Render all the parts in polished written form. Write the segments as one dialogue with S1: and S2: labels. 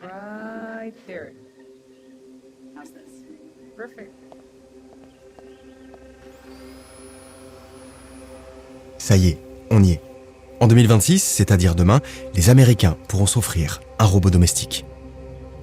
S1: Right there. How's this? Perfect.
S2: Ça y est, on y est. En 2026, c'est-à-dire demain, les Américains pourront s'offrir un robot domestique.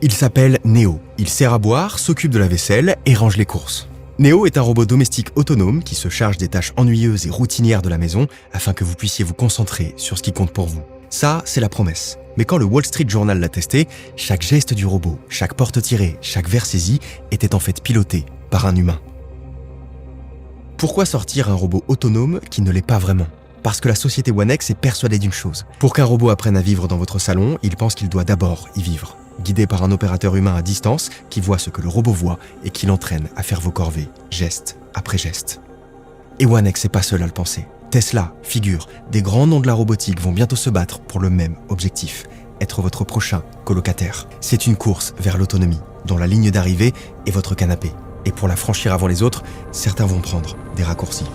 S2: Il s'appelle Neo. Il sert à boire, s'occupe de la vaisselle et range les courses. Neo est un robot domestique autonome qui se charge des tâches ennuyeuses et routinières de la maison afin que vous puissiez vous concentrer sur ce qui compte pour vous. Ça, c'est la promesse. Mais quand le Wall Street Journal l'a testé, chaque geste du robot, chaque porte tirée, chaque verre saisi était en fait piloté par un humain. Pourquoi sortir un robot autonome qui ne l'est pas vraiment ? Parce que la société One X est persuadée d'une chose. Pour qu'un robot apprenne à vivre dans votre salon, il pense qu'il doit d'abord y vivre. Guidé par un opérateur humain à distance qui voit ce que le robot voit et qui l'entraîne à faire vos corvées, geste après geste. Et One X n'est pas seul à le penser. Tesla, Figure, des grands noms de la robotique vont bientôt se battre pour le même objectif, être votre prochain colocataire. C'est une course vers l'autonomie, dont la ligne d'arrivée est votre canapé. Et pour la franchir avant les autres, certains vont prendre des raccourcis.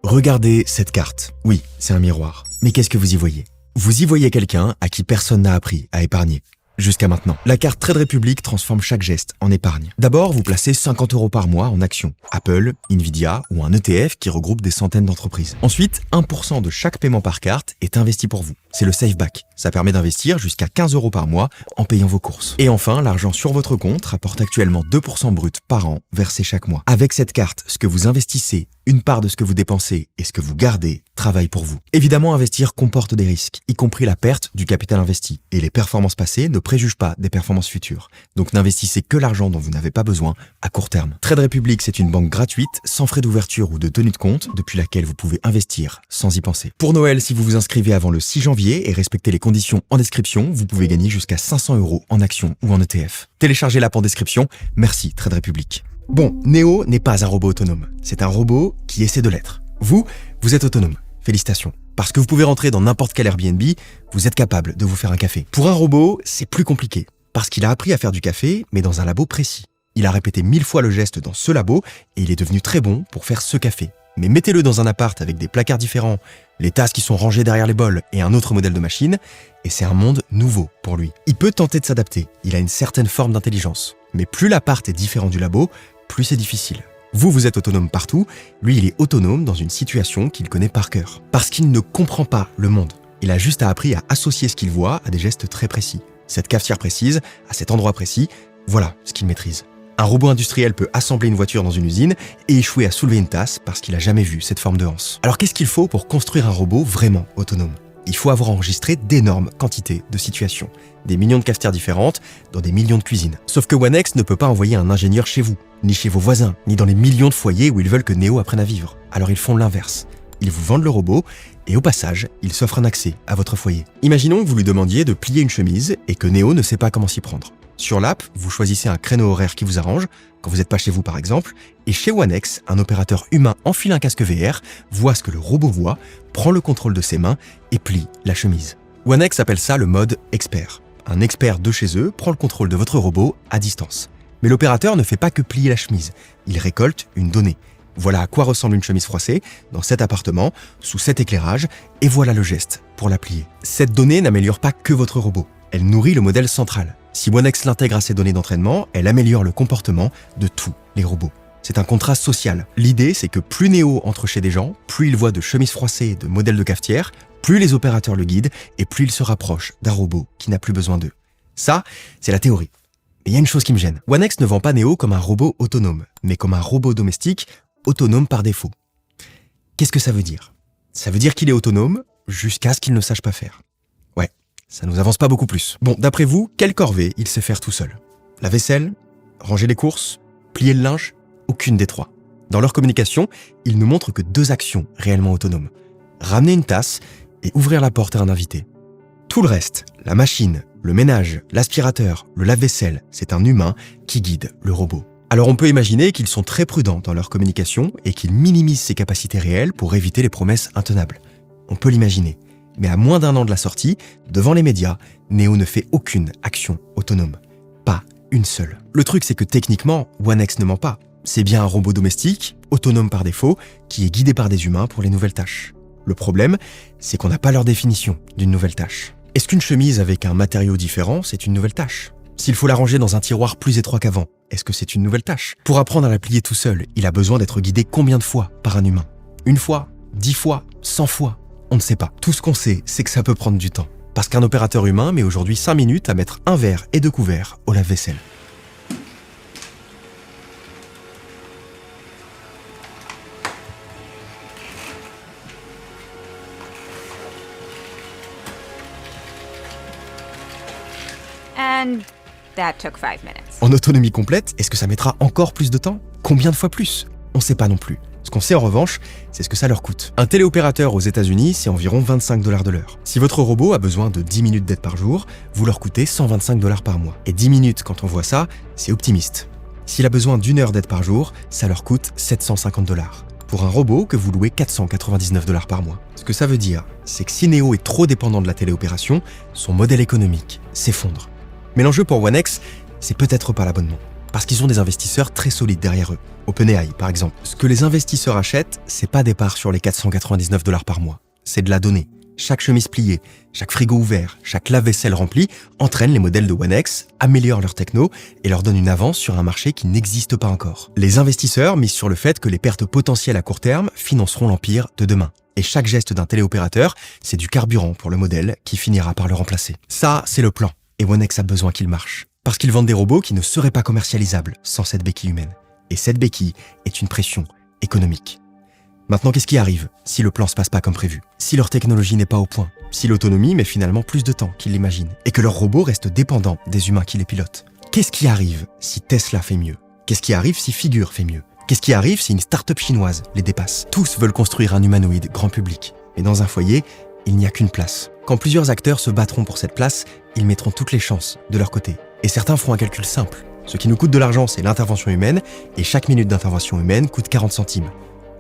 S2: Regardez cette carte. Oui, c'est un miroir. Mais qu'est-ce que vous y voyez ? Vous y voyez quelqu'un à qui personne n'a appris à épargner. Jusqu'à maintenant. La carte Trade Republic transforme chaque geste en épargne. D'abord, vous placez 50 € par mois en actions. Apple, Nvidia ou un ETF qui regroupe des centaines d'entreprises. Ensuite, 1% de chaque paiement par carte est investi pour vous. C'est le SafeBack. Ça permet d'investir jusqu'à 15 € par mois en payant vos courses. Et enfin, l'argent sur votre compte rapporte actuellement 2% brut par an versé chaque mois. Avec cette carte, ce que vous investissez, une part de ce que vous dépensez et ce que vous gardez travaille pour vous. Évidemment, investir comporte des risques, y compris la perte du capital investi. Et les performances passées ne préjugent pas des performances futures. Donc n'investissez que l'argent dont vous n'avez pas besoin à court terme. Trade Republic, c'est une banque gratuite, sans frais d'ouverture ou de tenue de compte, depuis laquelle vous pouvez investir sans y penser. Pour Noël, si vous vous inscrivez avant le 6 janvier et respectez les conditions en description, vous pouvez gagner jusqu'à 500 € en actions ou en ETF. Téléchargez l'app en description. Merci Trade Republic. Bon, Neo n'est pas un robot autonome. C'est un robot qui essaie de l'être. Vous êtes autonome. Félicitations. Parce que vous pouvez rentrer dans n'importe quel Airbnb, vous êtes capable de vous faire un café. Pour un robot, c'est plus compliqué. Parce qu'il a appris à faire du café, mais dans un labo précis. Il a répété 1000 fois le geste dans ce labo et il est devenu très bon pour faire ce café. Mais mettez-le dans un appart avec des placards différents, les tasses qui sont rangées derrière les bols et un autre modèle de machine, et c'est un monde nouveau pour lui. Il peut tenter de s'adapter, il a une certaine forme d'intelligence. Mais plus l'appart est différent du labo, plus c'est difficile. Vous êtes autonome partout, lui il est autonome dans une situation qu'il connaît par cœur. Parce qu'il ne comprend pas le monde. Il a juste appris à associer ce qu'il voit à des gestes très précis. Cette cafetière précise, à cet endroit précis, voilà ce qu'il maîtrise. Un robot industriel peut assembler une voiture dans une usine et échouer à soulever une tasse parce qu'il n'a jamais vu cette forme de anse. Alors qu'est-ce qu'il faut pour construire un robot vraiment autonome ? Il faut avoir enregistré d'énormes quantités de situations, des millions de cafetières différentes dans des millions de cuisines. Sauf que One X ne peut pas envoyer un ingénieur chez vous, ni chez vos voisins, ni dans les millions de foyers où ils veulent que Neo apprenne à vivre. Alors ils font l'inverse. Ils vous vendent le robot et au passage, ils s'offrent un accès à votre foyer. Imaginons que vous lui demandiez de plier une chemise et que Neo ne sait pas comment s'y prendre. Sur l'app, vous choisissez un créneau horaire qui vous arrange, quand vous n'êtes pas chez vous par exemple, et chez One X, un opérateur humain enfile un casque VR, voit ce que le robot voit, prend le contrôle de ses mains et plie la chemise. One X appelle ça le mode expert. Un expert de chez eux prend le contrôle de votre robot à distance. Mais l'opérateur ne fait pas que plier la chemise, il récolte une donnée. Voilà à quoi ressemble une chemise froissée dans cet appartement, sous cet éclairage, et voilà le geste pour la plier. Cette donnée n'améliore pas que votre robot, elle nourrit le modèle central. Si One X l'intègre à ses données d'entraînement, elle améliore le comportement de tous les robots. C'est un contraste social. L'idée, c'est que plus Neo entre chez des gens, plus il voit de chemises froissées et de modèles de cafetière, plus les opérateurs le guident et plus il se rapproche d'un robot qui n'a plus besoin d'eux. Ça, c'est la théorie. Mais il y a une chose qui me gêne. One X ne vend pas Neo comme un robot autonome, mais comme un robot domestique autonome par défaut. Qu'est-ce que ça veut dire ? Ça veut dire qu'il est autonome jusqu'à ce qu'il ne sache pas faire. Ouais, ça nous avance pas beaucoup plus. Bon, d'après vous, quelle corvée il sait faire tout seul ? La vaisselle ? Ranger les courses ? Plier le linge ? Aucune des trois. Dans leur communication, ils ne montrent que 2 actions réellement autonomes. Ramener une tasse et ouvrir la porte à un invité. Tout le reste, la machine, le ménage, l'aspirateur, le lave-vaisselle, c'est un humain qui guide le robot. Alors on peut imaginer qu'ils sont très prudents dans leur communication et qu'ils minimisent ses capacités réelles pour éviter les promesses intenables. On peut l'imaginer. Mais à moins d'1 an de la sortie, devant les médias, Neo ne fait aucune action autonome. Pas une seule. Le truc c'est que techniquement, One X ne ment pas. C'est bien un robot domestique, autonome par défaut, qui est guidé par des humains pour les nouvelles tâches. Le problème, c'est qu'on n'a pas leur définition d'une nouvelle tâche. Est-ce qu'une chemise avec un matériau différent, c'est une nouvelle tâche ? S'il faut la ranger dans un tiroir plus étroit qu'avant, est-ce que c'est une nouvelle tâche ? Pour apprendre à la plier tout seul, il a besoin d'être guidé combien de fois par un humain ? 1 fois, 10 fois, 100 fois ? On ne sait pas. Tout ce qu'on sait, c'est que ça peut prendre du temps. Parce qu'un opérateur humain met aujourd'hui 5 minutes à mettre un verre et 2 couverts au lave-vaisselle.
S3: And that took 5 minutes.
S2: En autonomie complète, est-ce que ça mettra encore plus de temps ? Combien de fois plus ? On ne sait pas non plus. Ce qu'on sait en revanche, c'est ce que ça leur coûte. Un téléopérateur aux États-Unis, c'est environ 25 $ de l'heure. Si votre robot a besoin de 10 minutes d'aide par jour, vous leur coûtez 125 $ par mois. Et 10 minutes, quand on voit ça, c'est optimiste. S'il a besoin d'1 heure d'aide par jour, ça leur coûte 750 $. Pour un robot que vous louez 499 $ par mois. Ce que ça veut dire, c'est que si Neo est trop dépendant de la téléopération, son modèle économique s'effondre. Mais l'enjeu pour OneX, c'est peut-être pas l'abonnement. Parce qu'ils ont des investisseurs très solides derrière eux. OpenAI, par exemple. Ce que les investisseurs achètent, c'est pas des parts sur les 499 $ par mois. C'est de la donnée. Chaque chemise pliée, chaque frigo ouvert, chaque lave-vaisselle rempli entraîne les modèles de OneX, améliore leur techno et leur donne une avance sur un marché qui n'existe pas encore. Les investisseurs misent sur le fait que les pertes potentielles à court terme financeront l'empire de demain. Et chaque geste d'un téléopérateur, c'est du carburant pour le modèle qui finira par le remplacer. Ça, c'est le plan. Et OneX a besoin qu'il marche. Parce qu'ils vendent des robots qui ne seraient pas commercialisables sans cette béquille humaine. Et cette béquille est une pression économique. Maintenant, qu'est-ce qui arrive si le plan se passe pas comme prévu ? Si leur technologie n'est pas au point ? Si l'autonomie met finalement plus de temps qu'ils l'imaginent ? Et que leurs robots restent dépendants des humains qui les pilotent ? Qu'est-ce qui arrive si Tesla fait mieux ? Qu'est-ce qui arrive si Figure fait mieux ? Qu'est-ce qui arrive si une start-up chinoise les dépasse ? Tous veulent construire un humanoïde grand public. Mais dans un foyer, il n'y a qu'une place. Quand plusieurs acteurs se battront pour cette place, ils mettront toutes les chances de leur côté. Et certains feront un calcul simple. Ce qui nous coûte de l'argent, c'est l'intervention humaine, et chaque minute d'intervention humaine coûte 40 centimes.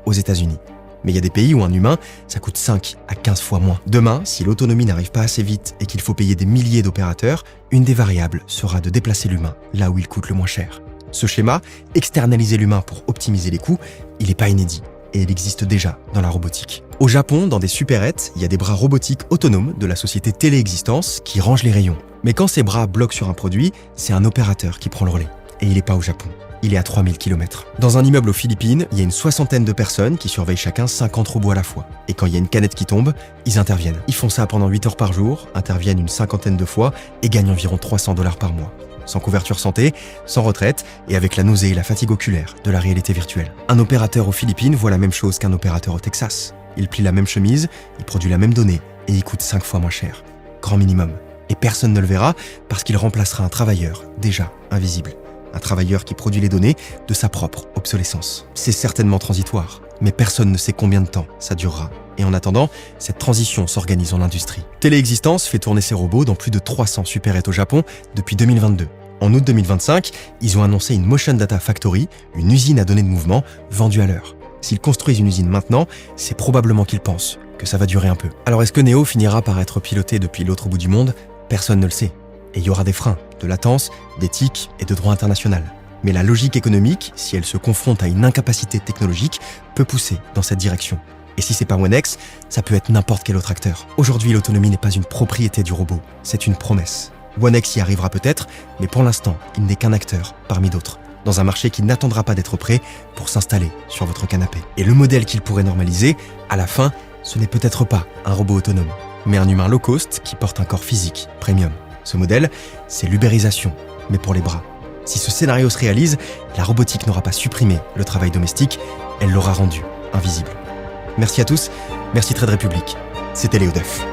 S2: Aux États-Unis. Mais il y a des pays où un humain, ça coûte 5 à 15 fois moins. Demain, si l'autonomie n'arrive pas assez vite et qu'il faut payer des milliers d'opérateurs, une des variables sera de déplacer l'humain là où il coûte le moins cher. Ce schéma, externaliser l'humain pour optimiser les coûts, il n'est pas inédit. Et il existe déjà dans la robotique. Au Japon, dans des supérettes, il y a des bras robotiques autonomes de la société Téléexistence qui rangent les rayons. Mais quand ces bras bloquent sur un produit, c'est un opérateur qui prend le relais. Et il n'est pas au Japon. Il est à 3000 km. Dans un immeuble aux Philippines, il y a une 60aine de personnes qui surveillent chacun 50 robots à la fois. Et quand il y a une canette qui tombe, ils interviennent. Ils font ça pendant 8 heures par jour, interviennent une 50aine de fois et gagnent environ 300 $ par mois. Sans couverture santé, sans retraite et avec la nausée et la fatigue oculaire de la réalité virtuelle. Un opérateur aux Philippines voit la même chose qu'un opérateur au Texas. Il plie la même chemise, il produit la même donnée et il coûte 5 fois moins cher. Grand minimum. Et personne ne le verra parce qu'il remplacera un travailleur déjà invisible. Un travailleur qui produit les données de sa propre obsolescence. C'est certainement transitoire, mais personne ne sait combien de temps ça durera. Et en attendant, cette transition s'organise en industrie. Téléexistence fait tourner ses robots dans plus de 300 supérettes au Japon depuis 2022. En août 2025, ils ont annoncé une Motion Data Factory, une usine à données de mouvement vendue à l'heure. S'ils construisent une usine maintenant, c'est probablement qu'ils pensent que ça va durer un peu. Alors est-ce que Neo finira par être piloté depuis l'autre bout du monde ? Personne ne le sait. Et il y aura des freins, de latence, d'éthique et de droit international. Mais la logique économique, si elle se confronte à une incapacité technologique, peut pousser dans cette direction. Et si c'est pas OneX, ça peut être n'importe quel autre acteur. Aujourd'hui, l'autonomie n'est pas une propriété du robot, c'est une promesse. OneX y arrivera peut-être, mais pour l'instant, il n'est qu'un acteur parmi d'autres, dans un marché qui n'attendra pas d'être prêt pour s'installer sur votre canapé. Et le modèle qu'il pourrait normaliser, à la fin, ce n'est peut-être pas un robot autonome, mais un humain low cost qui porte un corps physique premium. Ce modèle, c'est l'ubérisation, mais pour les bras. Si ce scénario se réalise, la robotique n'aura pas supprimé le travail domestique, elle l'aura rendu invisible. Merci à tous, merci Trade Republic, c'était Léo Duff.